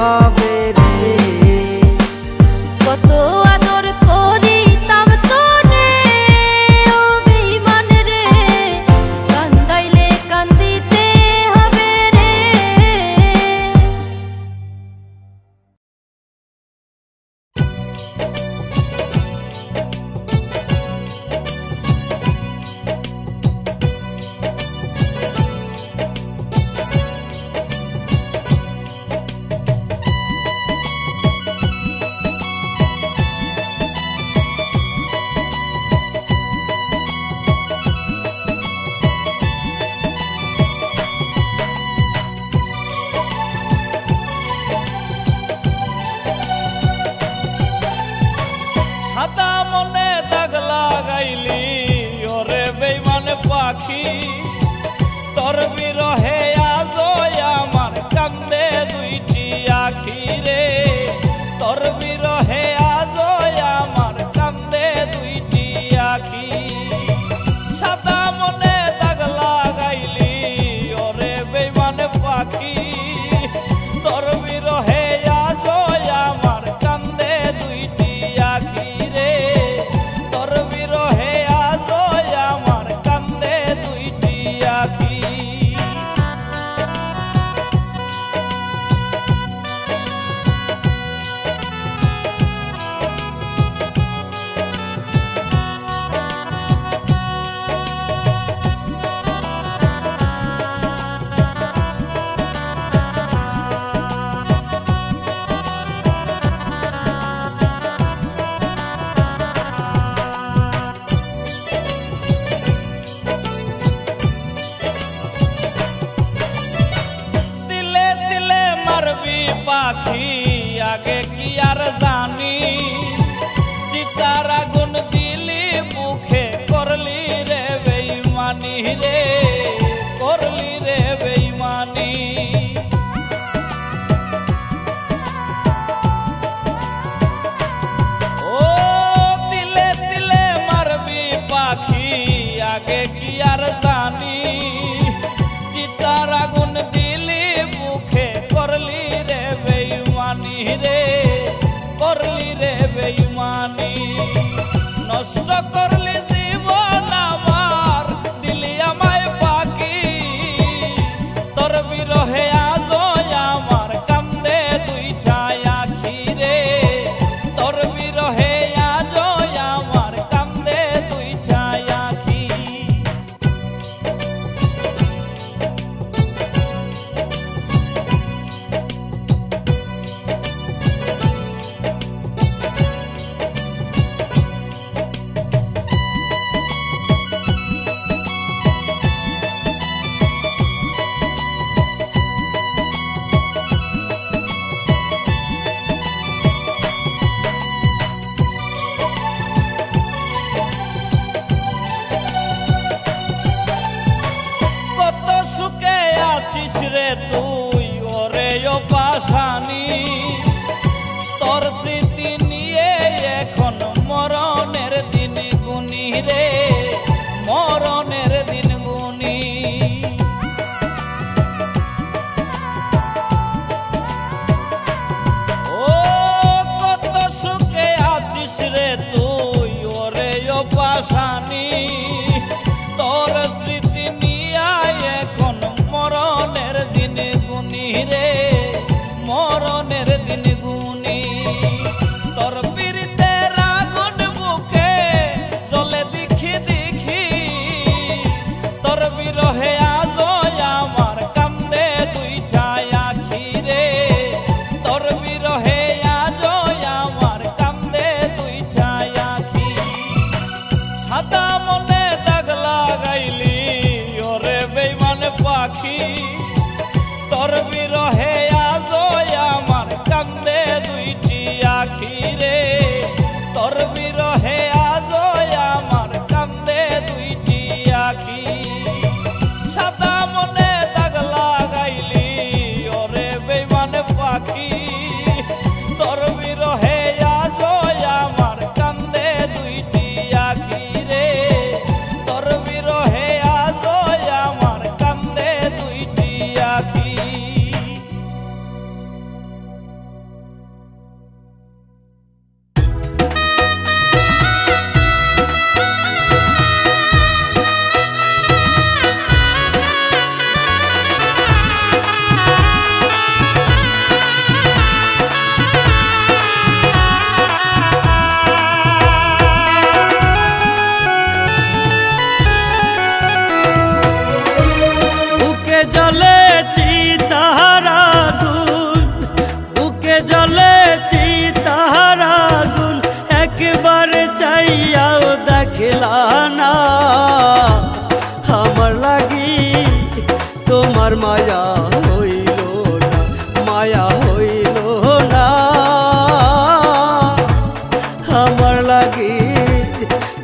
হবে রে। কত আদর করিতাম তোরে ও বেঈমান রে, কান্দাইলে কান্দিতে হবে রে। সাদা মনে দাগ লাগাইলি ওরে বেঈমান পাখি, তোর বিরহে আজ আমার কান্দে দুইটি আখি রে। তোর বিরহে আজ আমার কান্দে দুইটি আখি। সাদা মনে দাগ লাগাইলি ওরে বেঈমান পাখি, তোর বিরহে আজ আমার কান্দে দুইটি আখি রে। তোর বিরহে আজ আমার কান্দে দুইটি আখি। দিলে দিলে মারবি পাখি আগে কি আর জানি, চিতার আগুন দিলি মুখে করলি রে বেঈমানি রে, করলি রে বেঈমানি। ও দিলে দিলে মারবি পাখি আগে কি আর জানি, চিতার আগুন দিলি মুখে করলি রে বেঈমানি রে, করলি রে বেঈমানি। নষ্ট করলি জীবন আমার, দিলি আমায় ফাঁকি। তোর বিরহে আজ আমার কান্দে দুইটা আখি রে। তোর বিরহে আজ আমার কান্দে দুইটা আখি। জ্বলেছি তাহার আগুন একবার চাইয়াও দেখলা না আমার লাগি তোমার মায়া হইল না মায়া হইল না আমার লাগি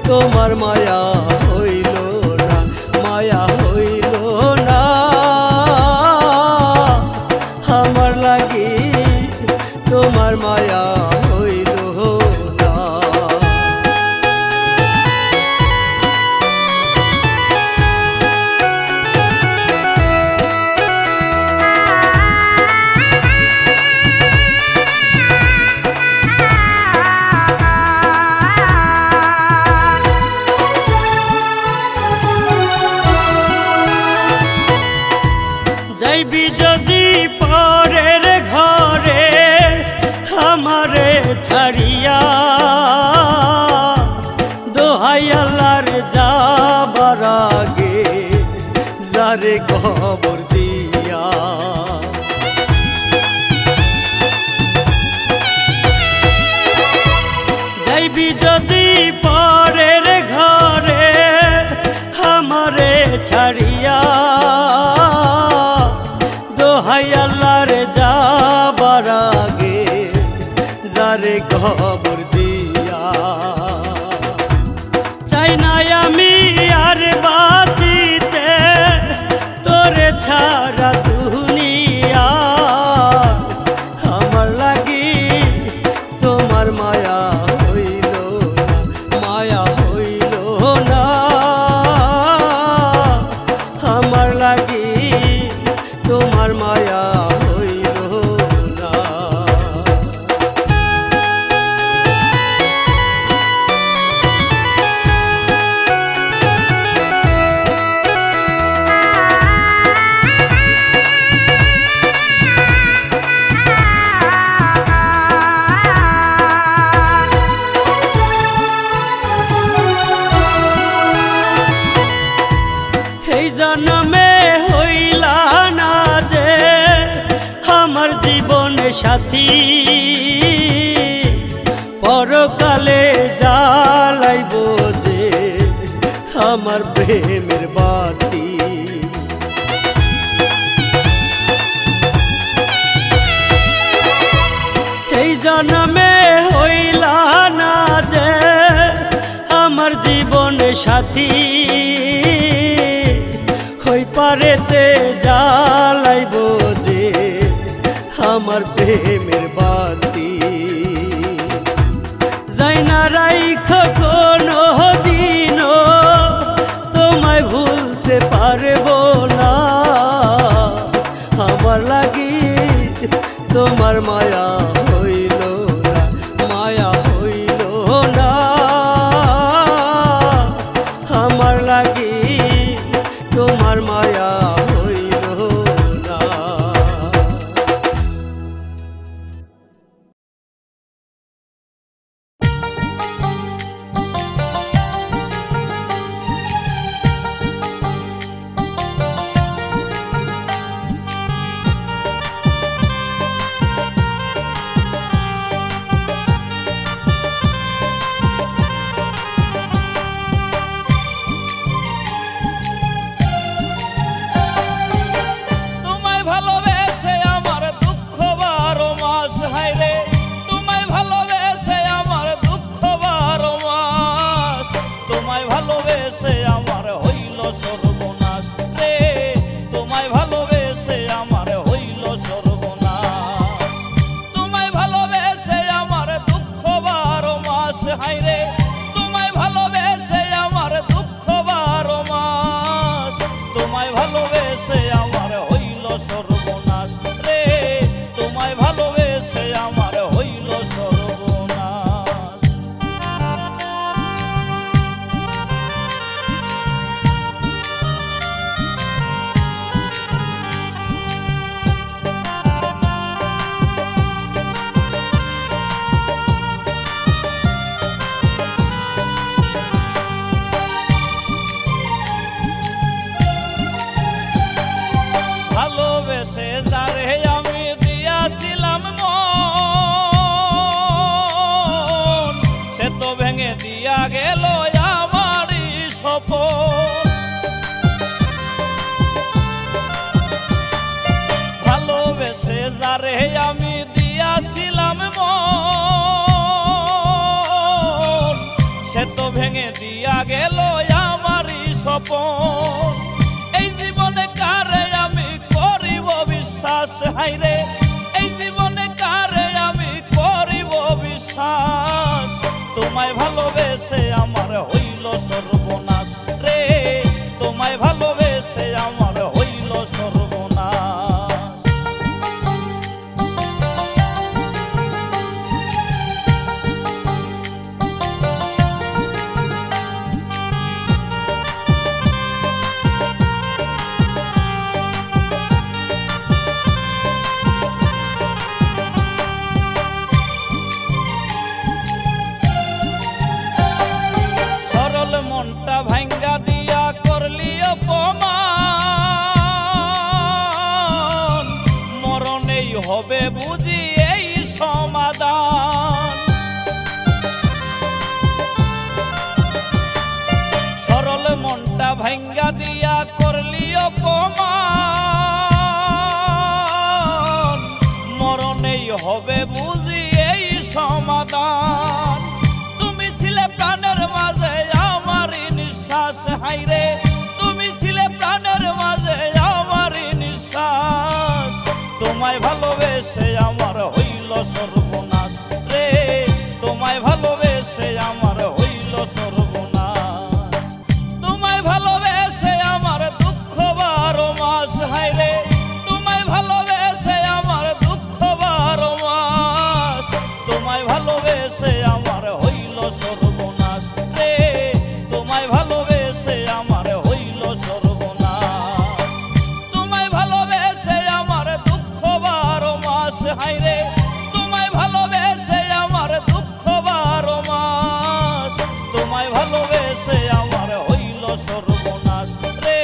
তোমার মায়া হইল না মায়া হইল না আমার লাগি তোমার মায়া হইল না যাইবি যদি পরের ঘরে আমারে ছাড়িয়া দোহাই আল্লাহর যাবার আগে যারে খবর দিয়া যাইবি যদি পরের ঘরে আমারে ছাড়িয়া দোহাই আল্লাহর যাবার আগে যারে খবর দিয়া চাই না আমি আর বাঁচিতে তোরে ছাড়া দুনিয়া আমার লাগি তোমার মায়া হইল না মায়া হইল না আমার লাগি তোমার মায়া হইল না এই জন্মে হইলা না যে আমার জীবনে সাথী পরকালে জ্বালাইব যে আমার প্রেমের বাতি এই জন্মে হইলা না যে আমার জীবনে সাথী হই পারেতে জ্বালাইব যে আমার প্রেমের বাতি যাই না রাইখ কোনো দিনও তোমায় ভুলতে পারব না আমার লাগি তোমার মায়া হইল না মায়া হইল না আমার লাগি তোমার মায়া হইল না অপমান মরণেই হবে বুঝি এই সমাধান। তুমি ছিলে প্রাণের মাঝে আমারই নিঃশ্বাস, হাইরে তুমি ছিলে প্রাণের মাঝে আমারই নিঃশ্বাস। তোমায় ভালোবেসে আমার হইল সর্বনাশ রে, তোমায় ভালোবেসে আমার হইল সর্বনাশ। তোমায় ভালোবেসে আমার দুঃখ 12 মাস, হাইরে তোমায় ভালোবেসে আমার দুঃখ 12 মাস। তোমায় ভালোবেসে আমার হইল সর্বনাশ রে, তোমায় ভালোবেসে আমার হইল সর্বনাশ। তোমায় ভালোবেসে আমার দুঃখ 12 মাস, হাইরে তোমায় ভালোবেসে আমার দুঃখ 12 মাস। তোমায় ভালোবেসে আমার হইল সর্বনাশ রে,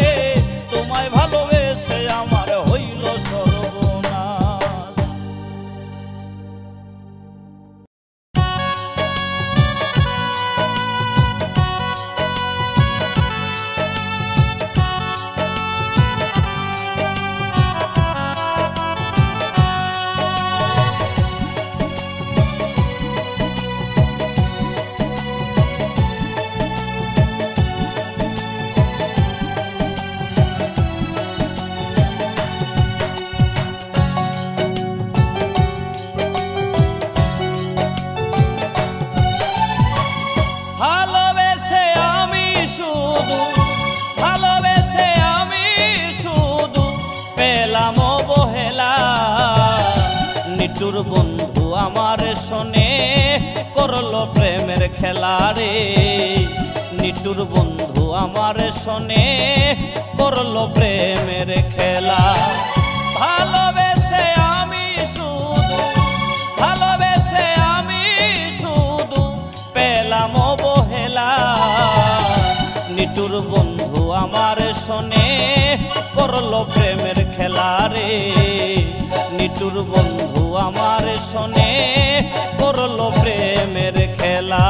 তোমায় ভালোবেসে আমার হইল সর্বনাশ। ভালোবেসে আমি শুধু, ভালোবেসে আমি শুধু পেলাম অবহেলা। নিটুর বন্ধু আমার শোনে করলো প্রেমের খেলা রে, নিটুর বন্ধু আমার শোনে করলো প্রেমের খেলা। ভালোবেসে আমি শুধু, ভালোবেসে আমি শুধু পেলাম অবহেলা। নিটুর বন্ধু আমার শোনে করলো প্রেমের খেলা রে, নিটুর বন্ধু আমার শোনে করলো প্রেমের খেলা।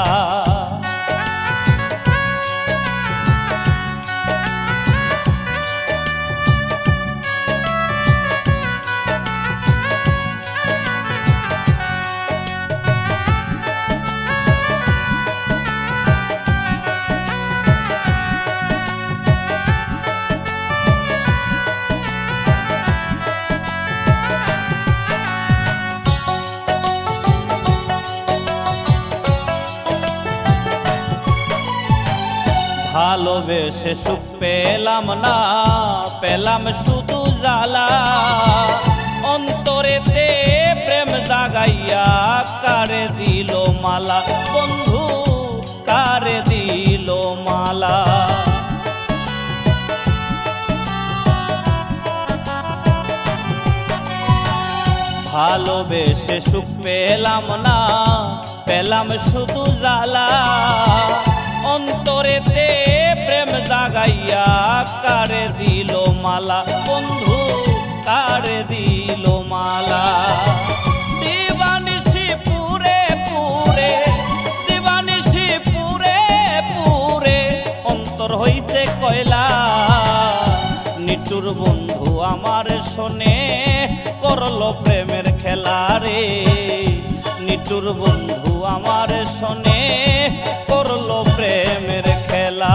ভালোবেসে সুখ পেলাম না, পেলাম শুধু জ্বালা। অন্তরেতে প্রেম জাগাইয়া কারে দিল মালা, বন্ধু কারে দিল মালা। ভালোবেসে সুখ পেলাম না, পেলাম শুধু জ্বালা। অন্তরেতে প্রেম জাগাইয়া কারে দিল মালা, বন্ধু কারে দিল মালা। দিবানিশি পুরে পুরে, দিবানিশি পুরে পুরে অন্তর হইছে কয়লা। নিটুর বন্ধু আমার শোনে করলো প্রেমের খেলা রে, নিটুর বন্ধু আমার শোনে করলো প্রেমের খেলা।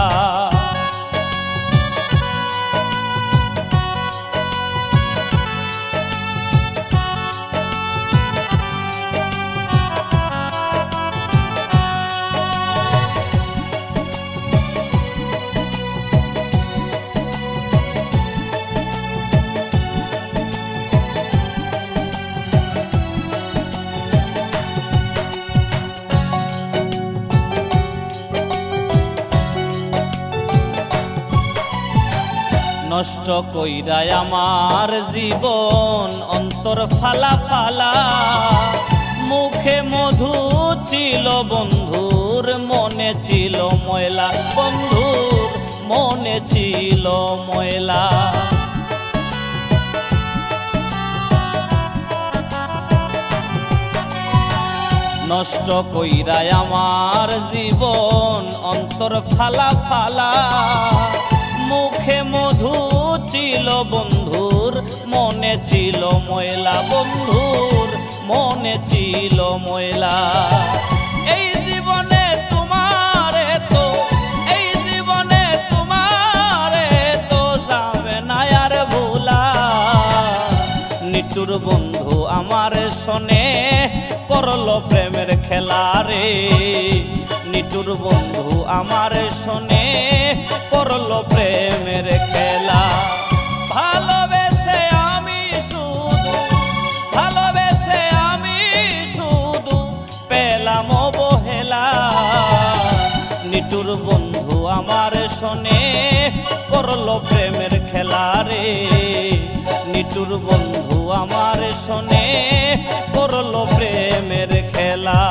নষ্ট কইরায় আমার জীবন অন্তর ফালা ফালা। মুখে মধু ছিল বন্ধুর, মনে ছিল ময়লা, বন্ধুর মনে ছিল ময়লা। নষ্ট কইরায় আমার জীবন অন্তর ফালা ফালা। মুখে মধু ছিল বন্ধুর, মনে ছিল ময়লা বন্ধুর, মনে ছিল ময়লা। এই জীবনে তোমারে তো, এই জীবনে তোমারে তো যাবে না আর ভোলা। নিটুর বন্ধু আমার শোনে করলো প্রেমের খেলা রে, নিটুর বন্ধু আমার শোনে করলো প্রেমের খেলা। ভালোবেসে আমি শুধু, ভালোবেসে আমি শুধু পেলাম অবহেলা। নিটুর বন্ধু আমার শোনে করলো প্রেমের খেলা রে, নিটুর বন্ধু আমার শোনে করলো প্রেমের খেলা।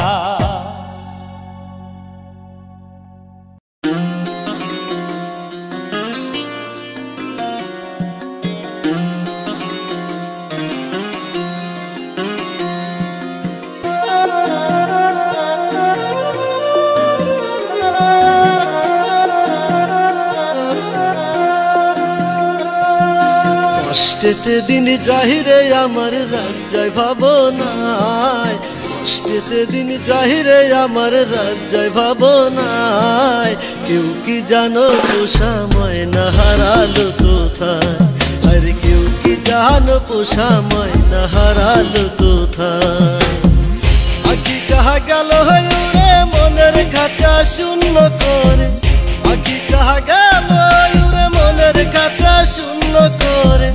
কষ্টেতে দিন যাহিরে আমার রাত যায় ভাবনায়, কষ্টেতে দিন যাহিরে আমার রাত যায় ভাবনায়। কেউ কি জানো পোষা ময়না হারালো কোথায়, আর কেউ কি জানো পোষা ময়না হারালো কোথায়। আখি কাহা গেল উড়ে মনের খাঁচা শূন্য করে, আখি কাহা গেল উড়ে মনের খাঁচা শূন্য করে।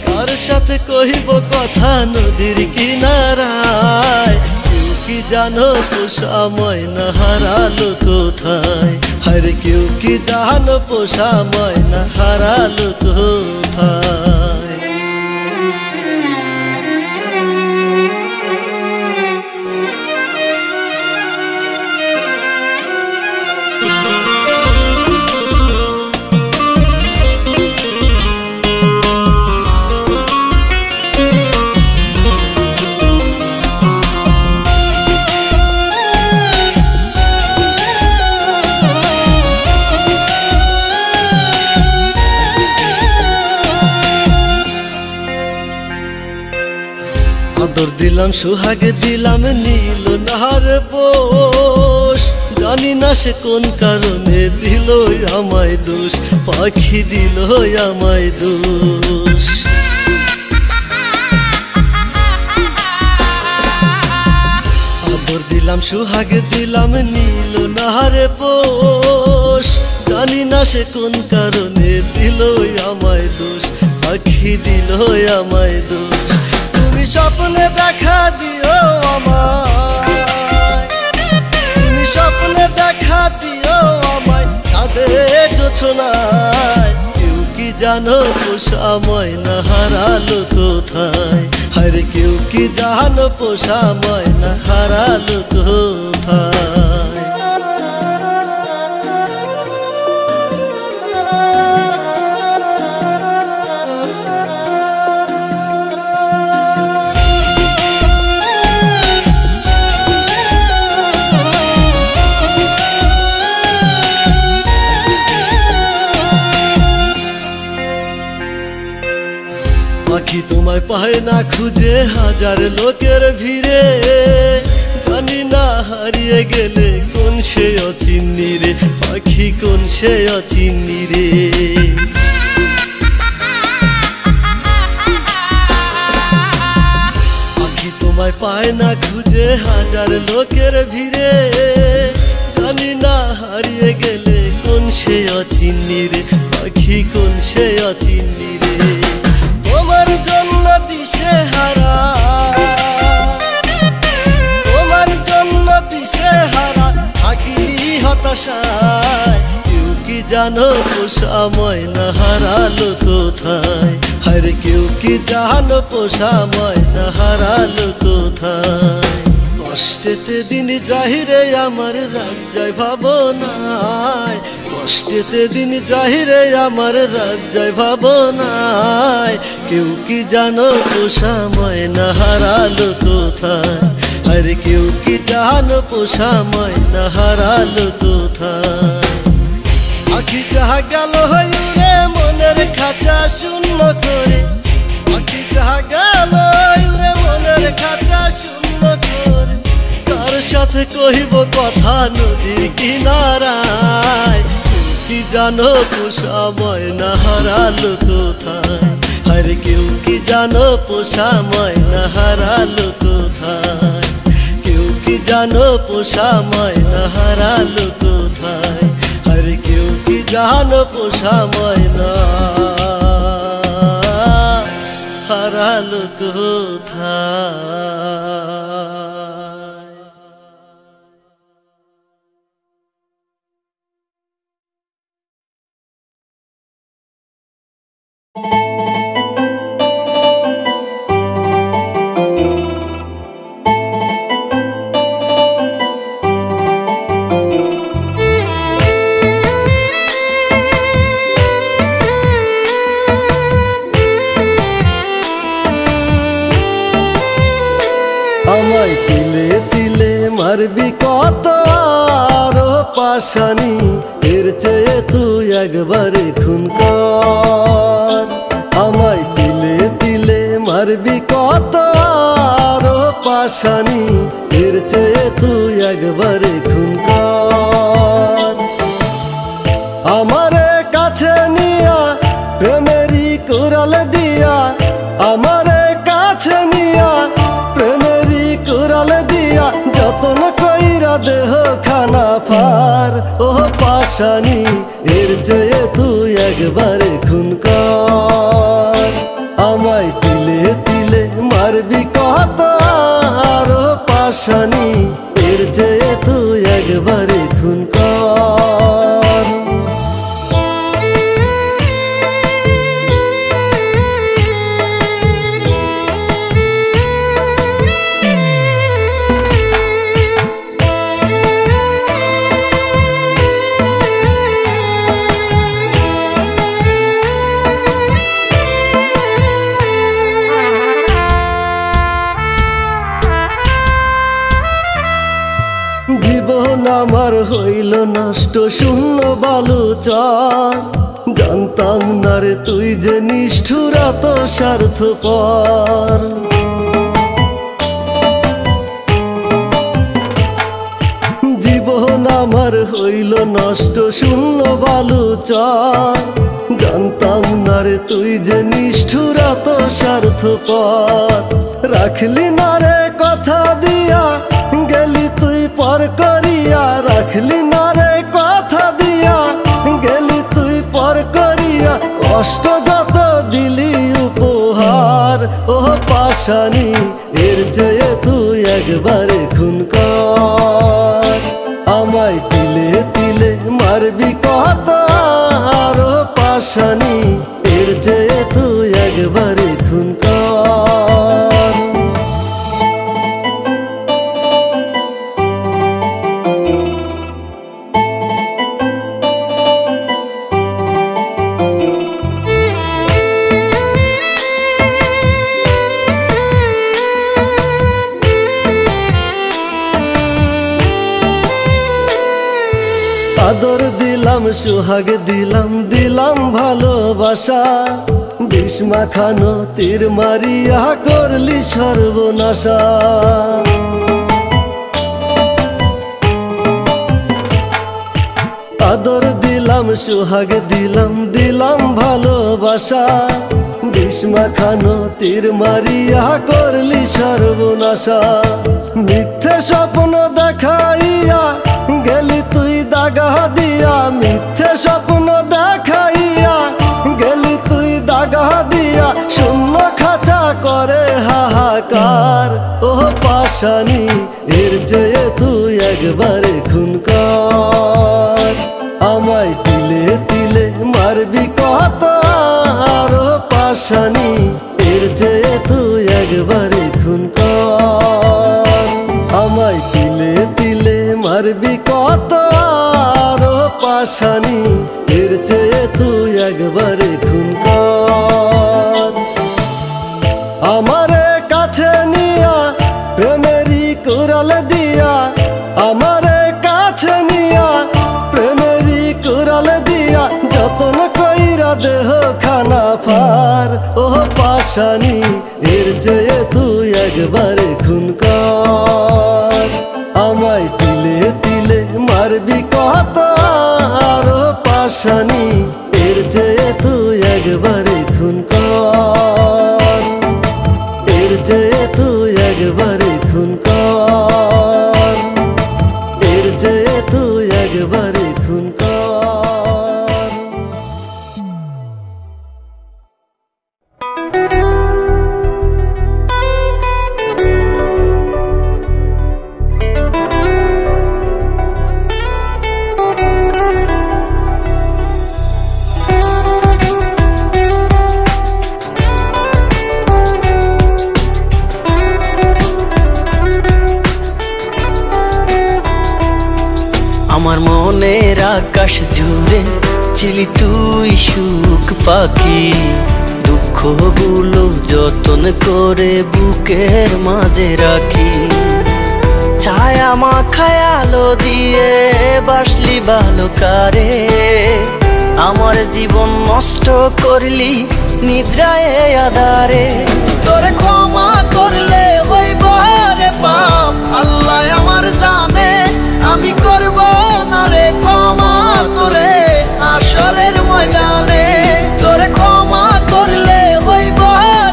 কার সাথে কহিব কথা নদীর কিনারায়, কেউ কি জানো পোষা ময়না হারালো কোথায়, আরে কেউ কি জানো পোষা ময়না হারালো কোথায়। আদর দিলাম সোহাগ দিলাম নীল নাহার পোষ, জানি না সে কোন কারণে দিল আমায় দোষ, পাখি দিল আমায় দোষ। আদর দিলাম সোহাগ দিলাম নীল নাহার পোষ, জানি না সে কোন কারণে দিল আমায় দোষ, পাখি দিল আমায় দোষ। তুমি স্বপ্নে দেখা দিও আমায়, তুমি স্বপ্নে দেখা দিও আমায় চাঁদের জোছনায়। কেউ কি জানো পোষা ময়না হারালো কোথায়, আরে কেউ কি জানো পোষা ময়না হারালো কোথায়। পাখি তোমায় পায় না খুঁজে হাজার লোকের ভিড়ে, জানি না হারিয়ে গেলে কোন সে অচিন্নি রে, পাখি কোন সে অচিন্নি রে। পাখি তোমায় পায় না খুঁজে হাজার লোকের ভিড়ে, জানি না হারিয়ে গেলে কোন সে অচিন্নি রে, পাখি কোন সে অচিন্নি রে। তোমার জন্য দিশে হারা, তোমার জন্য দিশে হারা থাকি হতাশায়। কেউ কি জানো পোষা ময়না হারালো কোথায়, আরে কেউ কি জানো পোষা ময়না হারালো কোথায়। কষ্টেতে দিন যাহিরে আমার রাত যায় ভাবনায়, কষ্টেতে দিন যাহিরে আমার রাত যায় ভাবনায়। কেউ কি জানো পোষা ময়না হারালো কোথায়, আরে কেউ কি জানো পোষা ময়না হারালো কোথায়। আখি কাহা গেল উড়ে মনের খাঁচা শূন্য করে পাখিটা গেল উড়ে মনের খাঁচা শূন্য করে। কার সাথে কহিব কথা নদীর কিনারায়, কি জানো পোষা ময়না হারালো কোথায়, আরে কেউ কি জানো পোষা ময়না হারালো কোথায়, কেউ কি জানো পোষা ময়না হারালো কোথায়, আরে কেউ কি জানো পোষা ময়না হারালো কোথায়। আমায় তিলে তিলে মারবি কত আরো পাশানি, এর চেয়ে তুই একবারে খুন কর। আমায় তিলে তিলে মারবি কত আরো পাশানি, এর চেয়ে তুই একবারে খুন কর। আমারে কাছে নিয়া প্রেমেরই কুড়াল দিয়া, আমারে কাছে নিয়া প্রেমেরই কুড়াল দিয়া, যতন কইরা দেহ খানা ফার ও পাশানি, এর চেয়ে তুই একবারে খুন কর। আমায় তিলে তিলে মারবি কত আরো পাশানি, এর চেয়ে তুই একবারে খুন কর। জীবন আমার হইল নষ্ট শূন্য বালুচর, জানতাম না রে তুই যে নিষ্ঠুর এত স্বার্থপর। জীবন আমার হইল নষ্ট শূন্য বালুচর, জানতাম না রে তুই যে নিষ্ঠুর এত স্বার্থপর। রাখলি না রে কথা দিয়া গেলি তুই পর করিয়া, রাখলি না রে কথা দিয়া গেলি তুই পর করিয়া, কষ্ট যত দিলি উপহার ও পাশানি, এর চেয়ে তুই একবারে খুন কর। আমায় তিলে তিলে মারবি কত আরো পাশানি, এর চেয়ে তুই একবারে খুন কর। আদর দিলাম সোহাগ দিলাম দিলাম ভালোবাসা, বিষ মাখানো তীর মারিয়া করলি সর্বনাশা। আদর দিলাম সোহাগ দিলাম দিলাম ভালোবাসা, বিষ মাখানো তীর মারিয়া করলি সর্বনাশা। মিথ্যে স্বপ্ন দেখাইয়া গেলি তুই দাগা দিয়া, মিথ্যে স্বপ্ন দেখাইয়া গেলি তুই দাগা দিয়া, শূন্য খাঁচা করে হাহাকার ও পাশানি, এর চেয়ে তুই একবারে খুন কর। আমায় তিলে তিলে মারবি কত আরো পাশানি, এর চেয়ে তুই একবারে খুন কর। আমায় তিলে তিলে মারবি কত আরো পাশানি, এর চেয়ে তুই একবারে খুন কর। আমারে কাছে নিয়া প্রেমেরই কুড়াল দিয়া, আমারে কাছে নিয়া প্রেমেরই কুড়াল দিয়া, যতন কইরা দেহ দফার ও পাশানি, এর চেয়ে তুই একবারে খুন কর। আমায় তিলে তিলে মারবি কত আর ও পাশানি, এর চেয়ে তুই একবারে খুন কর, এর চেয়ে তুই একবারে খুন কর, এর চেয়ে তুই একবারে খুন কর। আমার মনের আকাশ জুড়ে ছিলি তুই সুখ পাখি, দুঃখগুলো যতন করে বুকের মাঝে রাখি। ছায়া মাখায় আলো দিয়ে বাসলি ভালো কারে, আমার জীবন নষ্ট করলি নিদ্রায় আধারে। তোরে ক্ষমা করলে হইব রে পাপ, আল্লাহ আমার জানে আমি করব না রে ক্ষমা তোরে হাসরের ময়দানে। তোরে ক্ষমা করলে হইব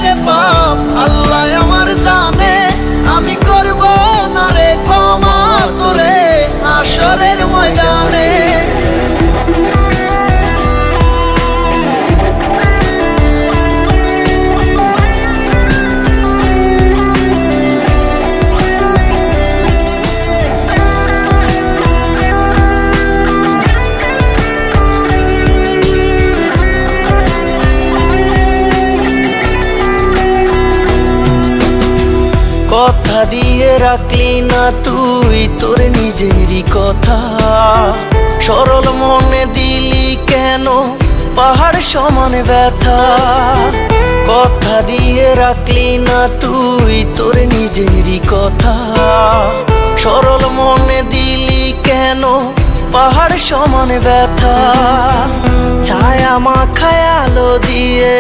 রে পাপ, আল্লাহ আমার জানে আমি করব না রে ক্ষমা তোরে হাসরের ময়দানে। কথা দিয়ে রাখলি না তুই তোর নিজেরই কথা, সরল মনে দিলি কেন পাহাড় সমান ব্যথা। কথা দিয়ে রাখলি না তুই তোর নিজেরই কথা, সরল মনে দিলি কেন পাহাড় সমান ব্যথা। ছায়া মাখায় আলো দিয়ে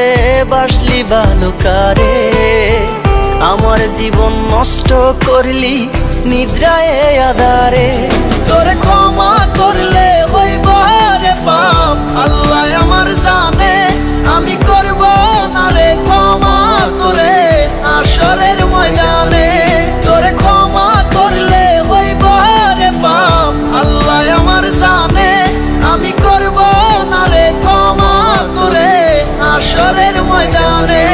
বাসলি ভালো কারে, আমার জীবন নষ্ট করলি নিদ্রায় আধারে। তোরে ক্ষমা করলে হইব রে পাপ, আল্লাহ আমার জানে আমি করব না রে ক্ষমা তোরে হাসরের ময়দানে। তোরে ক্ষমা করলে হইব রে পাপ, আল্লাহ আমার জানে আমি করব না রে ক্ষমা তোরে হাসরের ময়দানে।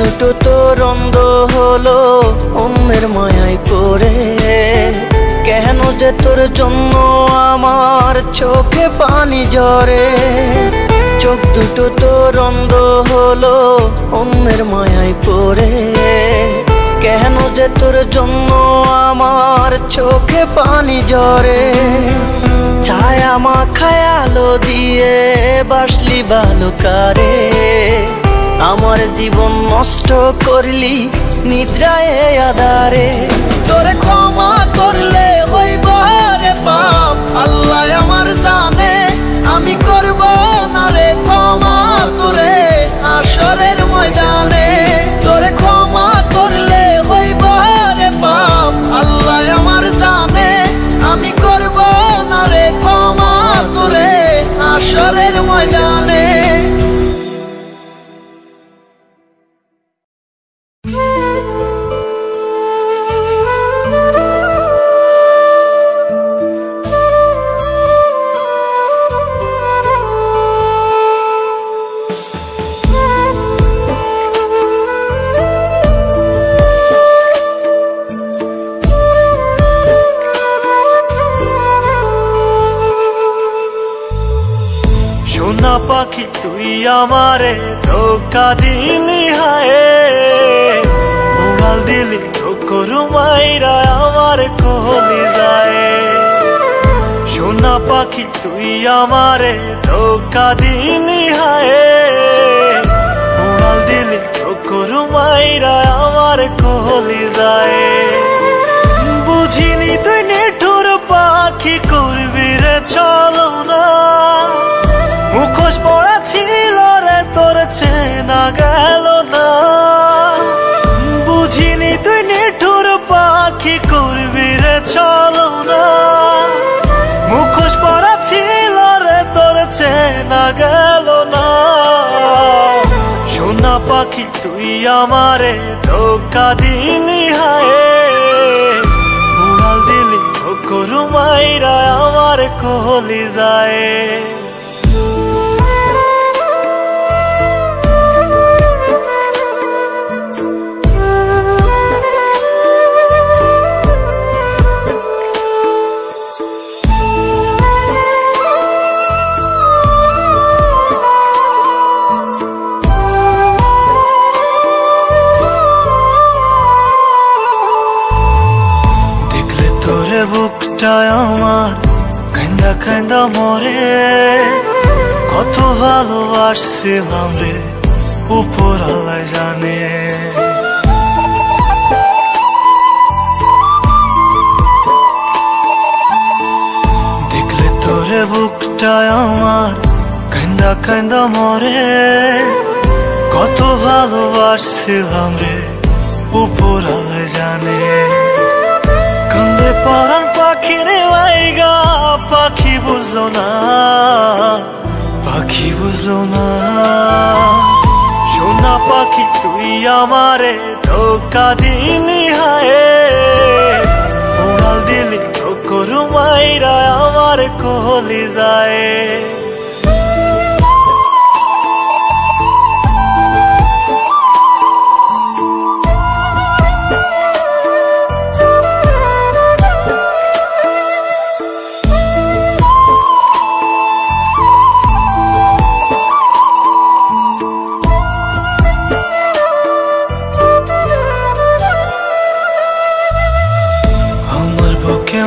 দুটো তোর অন্ধ হলো অন্যের মায়ায় পড়ে, কেন যে তোর জন্য আমার চোখে পানি ঝরে। চোখ দুটো তোর অন্ধ হলো অন্যের মায়ায় পড়ে, কেন যে তোর জন্য আমার চোখে পানি ঝরে। ছায়া মাখায় আলো দিয়ে বাসলি ভালো কারে, আমার জীবন নষ্ট করলি নিদ্রায় আধারে। তোরে ক্ষমা করলে হইব রে পাপ, আল্লাহ আমার জানে আমি করব না রে ক্ষমা তোরে হাসরের ময়দানে। তোরে ক্ষমা করলে হইব রে পাপ, আল্লাহ আমার জানে আমি করব না রে ক্ষমা তোরে হাসরের ময়দানে। সোনা পাখি তুই আমারে ধোকা দিলি হায়, উড়াল দিলি দুঃখ চক্করু মাইরা আমার কলি যায় সোনা পাখি তুই আমারে ধোকা দিলি হায় উড়াল দিলি চক্করু মাইরা আমার কলি যায় বুঝিনি তুই নিঠুর পাখি করবি রে চলো না মুখোশ পড়া ছিল রে তোর চেনা গেল না বুঝিনি তুই নিঠুর পাখি করবি রে চলো না মুখোশ পড়া ছিল রে তোর চেনা গেল না সোনা পাখি তুই আমারে ধোকা দিলি হায় উড়াল দিলি চক্করু মাইরা আমার কলি যায় বুকটায় আমার কান্দা কান্দা মরে কত ভালোবাসছিলাম রে উপর আল্লাহ জানে দেখলে তোরে বুকটায় আমার কান্দা কান্দা মরে কত ভালোবাসছিলাম রে উপর আল্লাহ জানে কান্দে পরাণ পাখি রে লাইগা পাখি বুঝলো না পাখি বুঝলো না সোনা পাখি তুই আমারে ধোকা দিলি হায় উড়াল দিলি চক্করু মাইরা আমার কলি যায়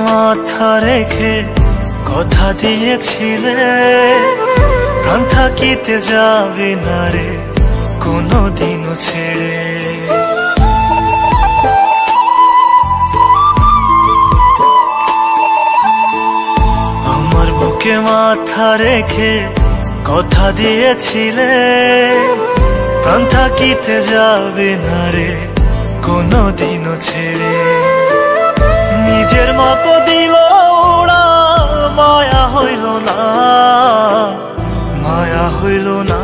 মাথা রেখে কথা দিয়েছিলে প্রাণ থাকিতে যাবে না রে কোনোদিনও ছেড়ে আমার বুকে মাথা রেখে কথা দিয়েছিলে প্রাণ থাকিতে যাবে না রে কোনোদিনও ছেড়ে নিজের মতো দিল ওরা মায়া হইল না মায়া হইল না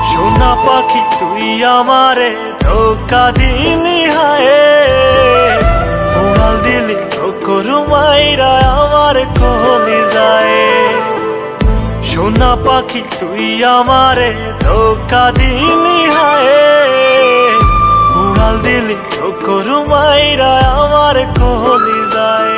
সোনা পাখি তুই আমারে ধোকা দিলি হায় উড়াল দিলি চক্করু মাইরা আমার কলি যায় সোনা পাখি তুই আমারে ধোকা দিলি হায় উড়াল দিলি চক্করু মাইরা আমার কলি যায়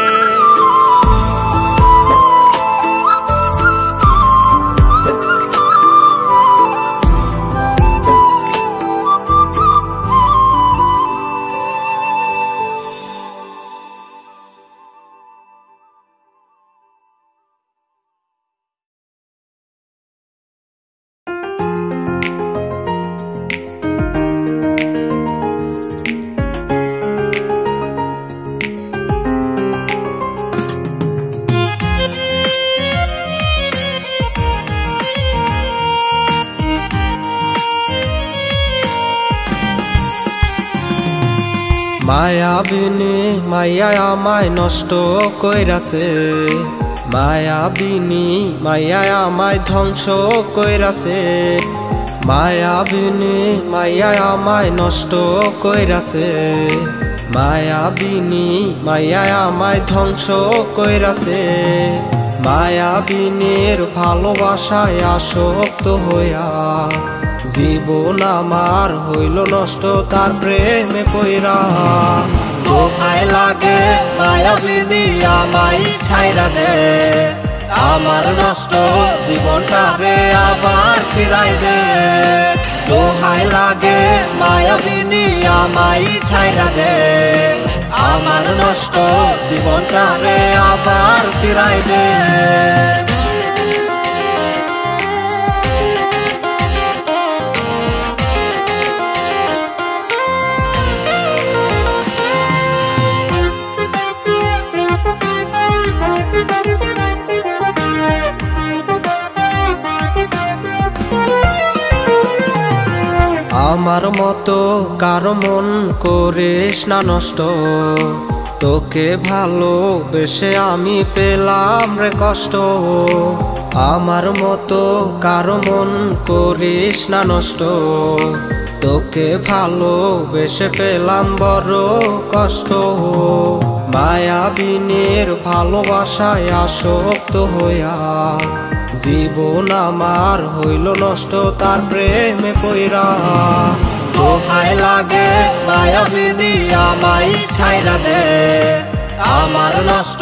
মায়াবিনী মায়া আমায় নষ্ট কইরাছে মায়াবিনী মায়া আমায় ধ্বংস কইরাছে মায়াবিনী মায়া আমায় নষ্ট কইরাছে মায়াবিনী মায়া আমায় ধ্বংস কইরাছে মায়াবিনীর ভালোবাসায় আসক্ত হইয়া জীবন আমার হইল নষ্ট তার প্রেমে পইরা দোহাই লাগে মায়াবিনী আমায় ছাইরা দে আমার নষ্ট জীবনটা রে আবার ফিরাই দে দোহাই লাগে মায়াবিনী আমায় ছাইরা দে আমার নষ্ট জীবনটা রে আবার ফিরাই দে আমার মতো কারো মন করিস না নষ্ট তোকে ভালোবেসে আমি পেলাম রে কষ্ট আমার মতো কারো মন করিস না নষ্ট তোকে ভালোবেসে পেলাম বড় কষ্ট মায়াবিনীর ভালোবাসায় আসক্ত হইয়া জীবন আমার হইল নষ্ট তার প্রেমে পইরা দোহাই লাগে মায়াবিনী আমায় ছাইরা দে আমার নষ্ট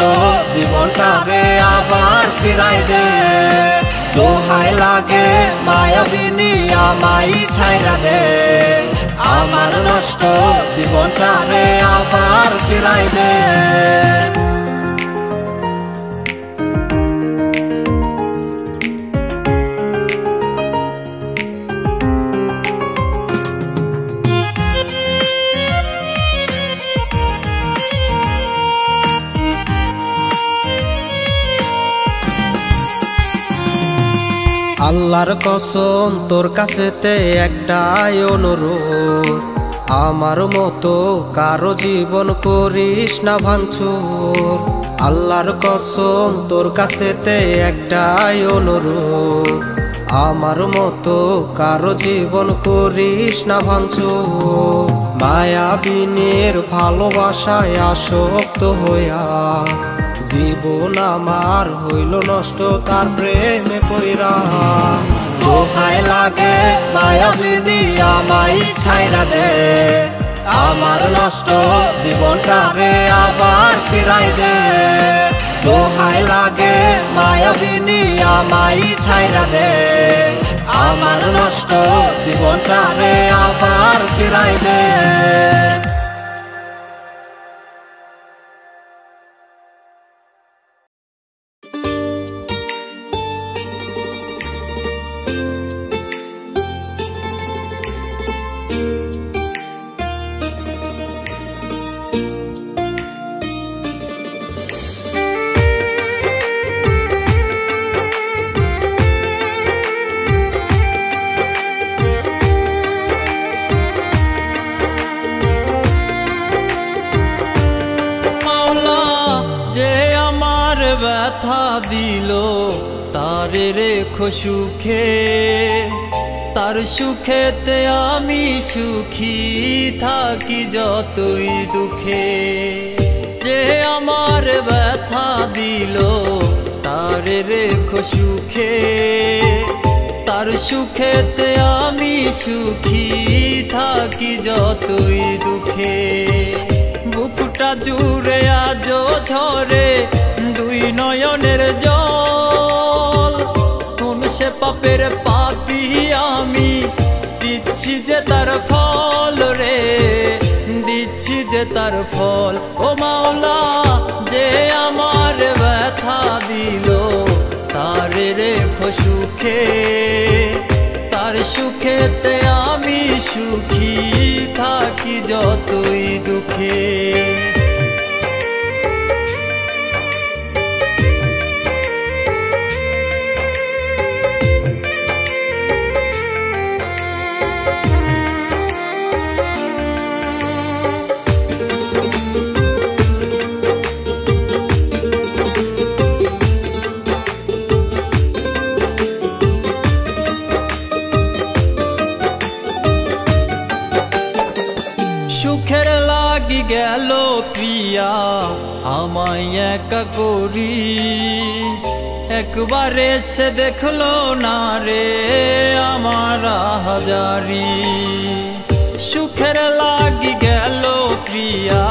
জীবনটা রে আবার ফিরাই দে দোহাই লাগে মায়াবিনী আমায় ছাইরা দে আমার নষ্ট জীবনটা রে আবার ফিরাই দে আল্লাহর কসম তোর কাছেতে একটাই অনুরোধ আমার মতো কারো জীবন করিস না ভাঙচুর আল্লাহর কসম তোর কাছেতে একটাই অনুরোধ আমার মতো কারো জীবন করিস না ভাঙচুর মায়াবিনীর ভালোবাসায় আসক্ত হইয়া জীবন আমার হইল নষ্ট তার প্রেমে পইরা দোহাই লাগে মায়াবিনী আমায় ছাইরা দে আমার নষ্ট জীবনটা রে আবার ফিরাই দে দোহাই লাগে মায়াবিনী আমায় ছাইরা দে আমার নষ্ট জীবনটা রে আবার ফিরাই দে ব্যথা দিল তারে রেখো সুখে তার সুখেতে আমি সুখী থাকি যতই দুঃখে যে আমার ব্যথা দিল তারে রেখো সুখে তার সুখেতে আমি সুখী থাকি যতই দুঃখে বুকটা জুড়ে আজ ঝরে দুই নয়নের জল কোন সে পাপের পাপী আমি দিচ্ছি যে তার ফল রে দিচ্ছি যে তার ফল ও মাওলা যে আমার ব্যথা দিল তারে রেখো সুখে তার সুখেতে আমি সুখী থাকি যতই দুঃখে সুখের লাগি গেল প্রিয়া আমায় একা করি একবার এসে দেখলো না রে আমার হাজারি সুখের লাগি গেল প্রিয়া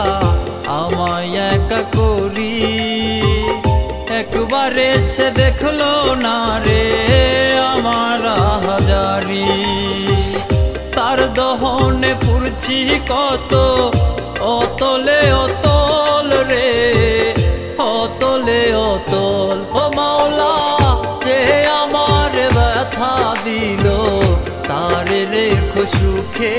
আমায় একা করি একবার এসে দেখলো না রে আমার হাজারি তার দহন করেছি কত অতলে অতল রে, অতলে অতল। ও মাওলা যে আমার ব্যথা দিল তার রেখো সুখে,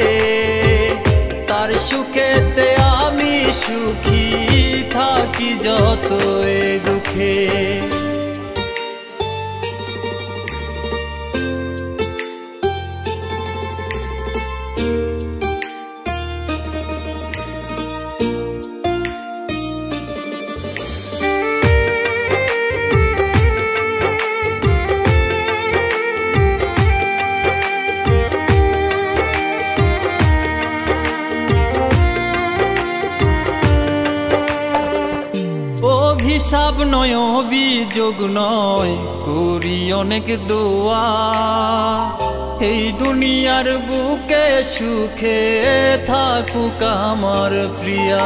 তার সুখেতে আমি সুখী থাকি যত এ দুঃখে। অভিশাপ নয় অভিযোগ নয় করি অনেক দোয়া, এই দুনিয়ার বুকে সুখে থাকুক আমার প্রিয়া।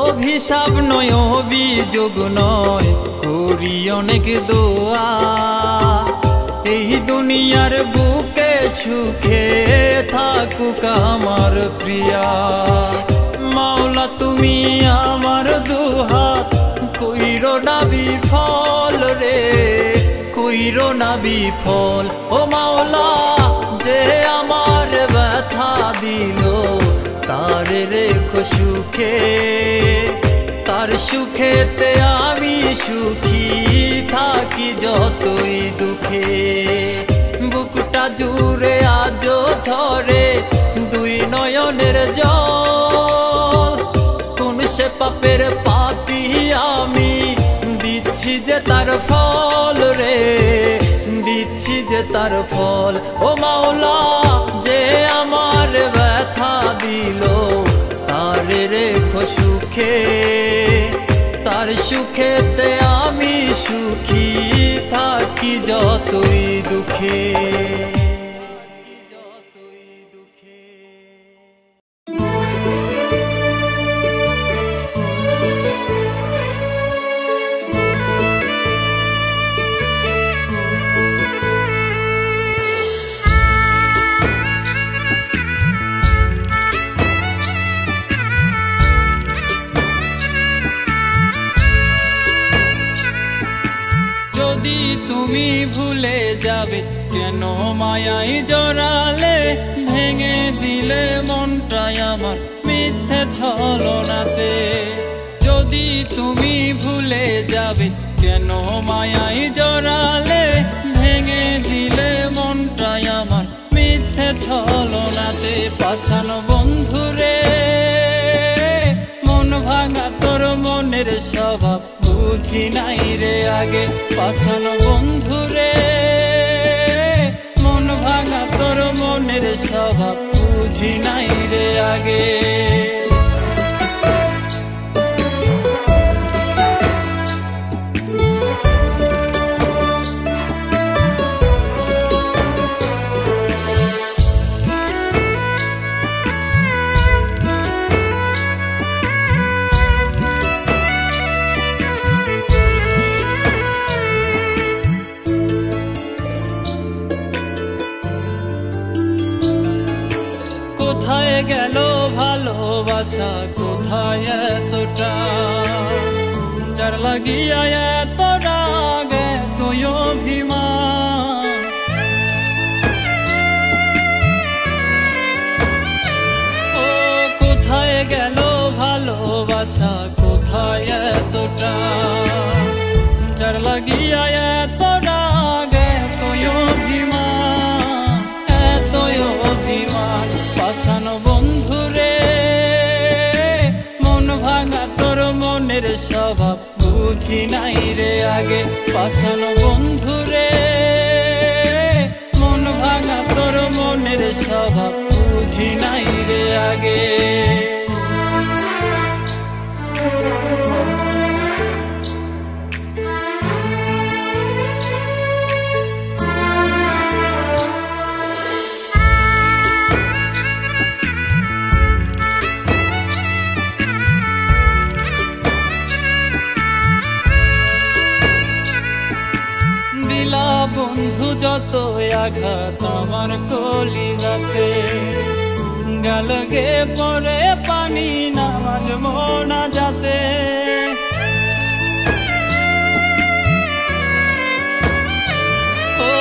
অভিশাপ নয় অভিযোগ নয় করি অনেক দোয়া, এই দুনিয়ার বুকে সুখে থাকুক আমার প্রিয়া। মাওলা তুমি আমার দুহাত কইরো না বিফল রে, কইরো না বিফল। ও মাওলা যে আমার ব্যথা দিল তার রেখো সুখে, তার সুখেতে আমি সুখী থাকি যতই দুঃখে। বুকটা জুড়ে আজো ঝরে দুই নয়নের জল, কোন সে পাপের পাপী আমি দিচ্ছি যে তার ফল রে, দিচ্ছি যে তার ফল। ও মাওলা যে আমার ব্যথা দিল তার রেখো সুখে, তার সুখেতে আমি সুখী থাকি যতই দুঃখে। যদি তুমি ভুলে যাবে কেন মায়াই জড়ালে, ভেঙে দিলে মনটাই আমার মিথ্যে ছলনাতে। যদি তুমি ভুলে যাবে কেন মায়াই জড়ালে, ভেঙে দিলে মনটাই আমার মিথ্যে ছলনাতে। পাষাণ বন্ধুরে মন ভাঙা তোর মনের স্বভাব বুঝি নাই রে আগে। পাষাণ বন্ধুরে মন ভাঙা তোর মনের স্বভাব বুঝি নাই রে আগে। কোথায় গেল ভালোবাসা, কোথায় এতটা, যার লাগিয়া এত রাগ এতই অভিমান। ও কোথায় গেল ভালোবাসা, কোথায় এতটা, যার লাগিয়া এত রাগ এতই অভিমান, এতই অভিমান। পাষাণ বন্ধুরে মন ভাঙা তোর মনের স্বভাব বুঝি নাই রে আগে। পাষাণ বন্ধুরে মন ভাঙা তোর মনের স্বভাব বুঝি নাই রে আগে। বন্ধু যত আঘাত আমার কলিজাতে, গেল গে পরে পানি নামাজ মোনা যাতে ও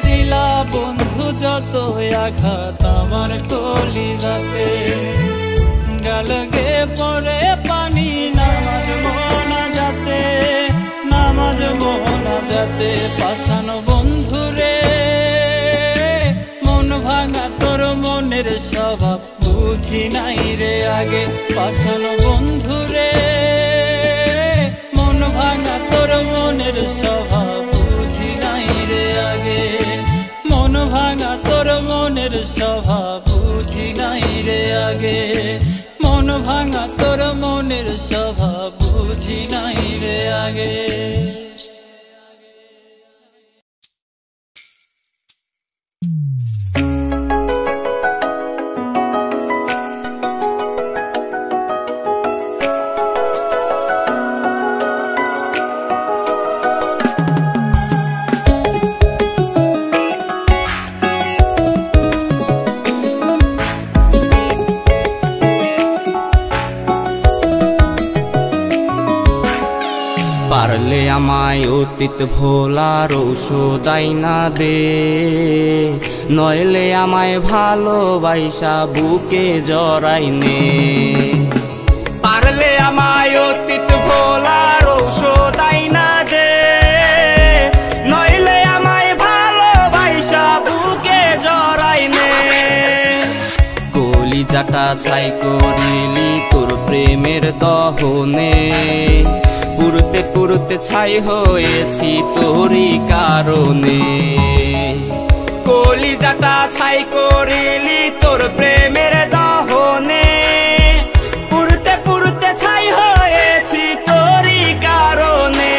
দিলা বন্ধু যত আঘাত আমার কলিজাতে গেল গে পরে পানি নামাজ মোনা যাতে নামাজ মোনা যাতে পাশানো বন্ধুরে মন ভাঙা তোর মনের স্বভাব বুঝি নাই রে আগে পাশানো বন্ধুরে মন ভাঙা তোর মনের স্বভাব বুঝি নাই রে আগে মন ভাঙা তোর মনের স্বভাব বুঝি নাই রে আগে মন ভাঙা তোর মনের স্বভাব বুঝি নাই রে আগে পারলে আমায় অতীত ভোলার ঔষধ আইনা দে নইলে আমায় ভালোবাসা বুকে জড়াই নে পারলে আমায় অতীত ভোলার ঔষধ আইনা দে নইলে আমায় ভালোবাসা বুকে জড়াই নে কলিজাটা ছাই করিলি তোর প্রেমের দহনে পুরতে পুরতে ছাই হয়েছি তোরই কারণে কলিজাটা ছাই করিলি তোর প্রেমের দহনে পুরতে পুরতে ছাই হয়েছি তোরই কারণে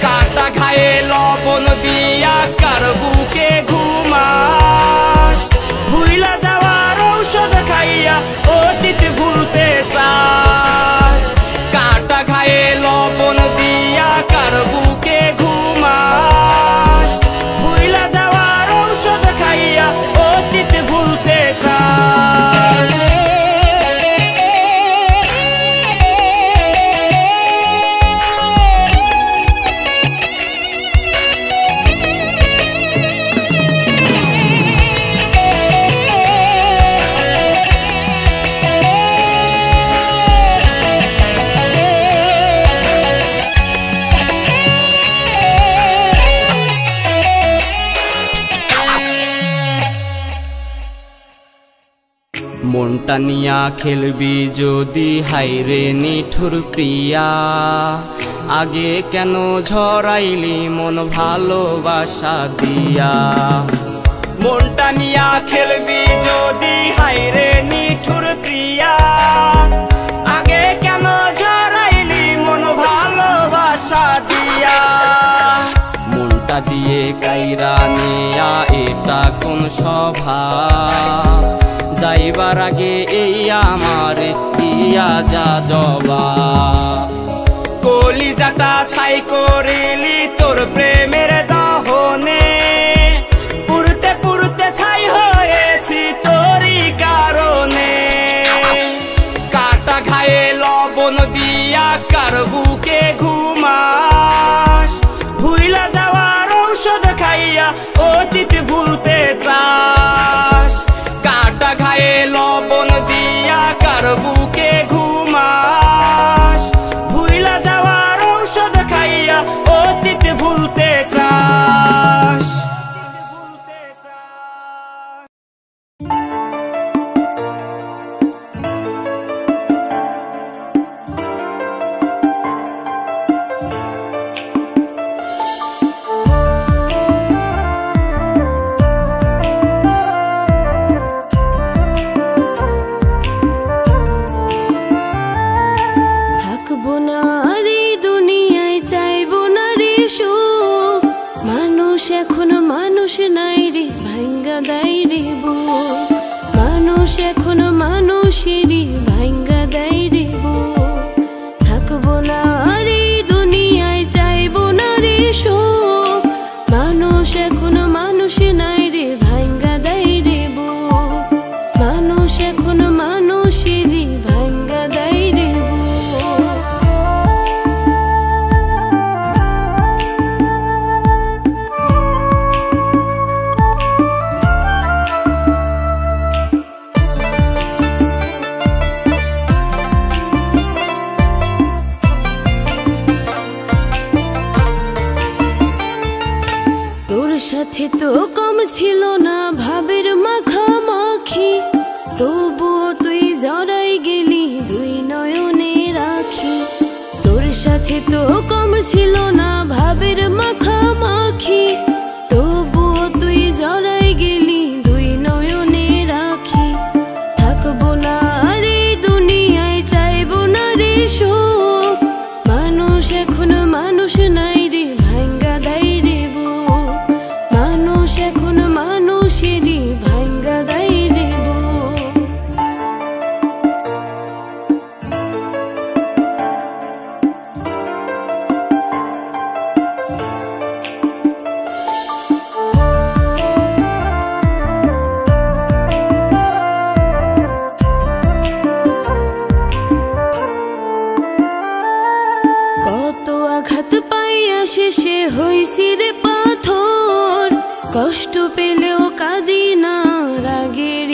কাটা খায়ে লবণ দিয়া কার বুকে ঘুমাস ভুইলা যাওয়ার ঔষধ খাইয়া অতীত ভুলতে চাস কাটা খায়ে লবণ দিয়া কার বুকে ঘুমাস ভুইলা যাওয়ার ঔষধ খাইয়া অতীত ভুলতে চাস মনটা নিয়া খেলবি যদি হাইরে নিঠুর প্রিয়া আগে কেন ঝরাইলি মন ভালোবাসা দিয়া মনটা নিয়া খেলবি যদি হাইরে নিঠুর প্রিয়া আগে কেন ঝরাইলি মন ভালোবাসা দিয়া মনটা দিয়ে কাইরা নিয়া এটা কোন স্বভাব যাইবার আগে এই আমার দিয়া যা জবাব কলিজাটা ছাই করিলি তোর প্রেমের দহনে পুরতে পুরতে ছাই হয়েছি তোরই কারণে কাটা খায়ে লবণ দিয়া কার বুকে ঘুমাস ভুইলা যাওয়ার ঔষধ খাইয়া অতীত ভুলতে চাস কাটা খায়ে লবণ দিয়া কার বুকে ঘুমাস ভুইলা যাওয়ার ঔষধ খাইয়া অতীত ভুলতে চাস এখনো মানুষ নাই রে ভাঙ্গা দেয় রে বুক মানুষ এখনো মানুষেরই ভাঙ্গা দেয় রে বুক থাকবো না রে দুনিয়ায় চাইবো না রে সুখ মানুষ এখনো মানুষ নাই রে ভাঙ্গা দেয় রে বুক কম ছিল না ভাবের মাখামাখি, তবুও তুই জড়াই গেলি দুই নয়নে রাখি। তোর সাথে তো কম ছিল না ভাবের মাখামাখি, তবুও তুই জড়াই গেলি দুই নয়নে রাখি। থাকবো না আর এই দুনিয়ায়, চাইবো না রে সুখ, মানুষ এখন মানুষ নাই রে ভাঙ্গা দেয় রে বুক। মানুষ এখন মানুষেরই ভাঙ্গা দেয় রে বুক। কত আঘাত পাইয়া শেষে হইছি রে পাথর, কষ্ট পেলেও কাঁদি না রাগের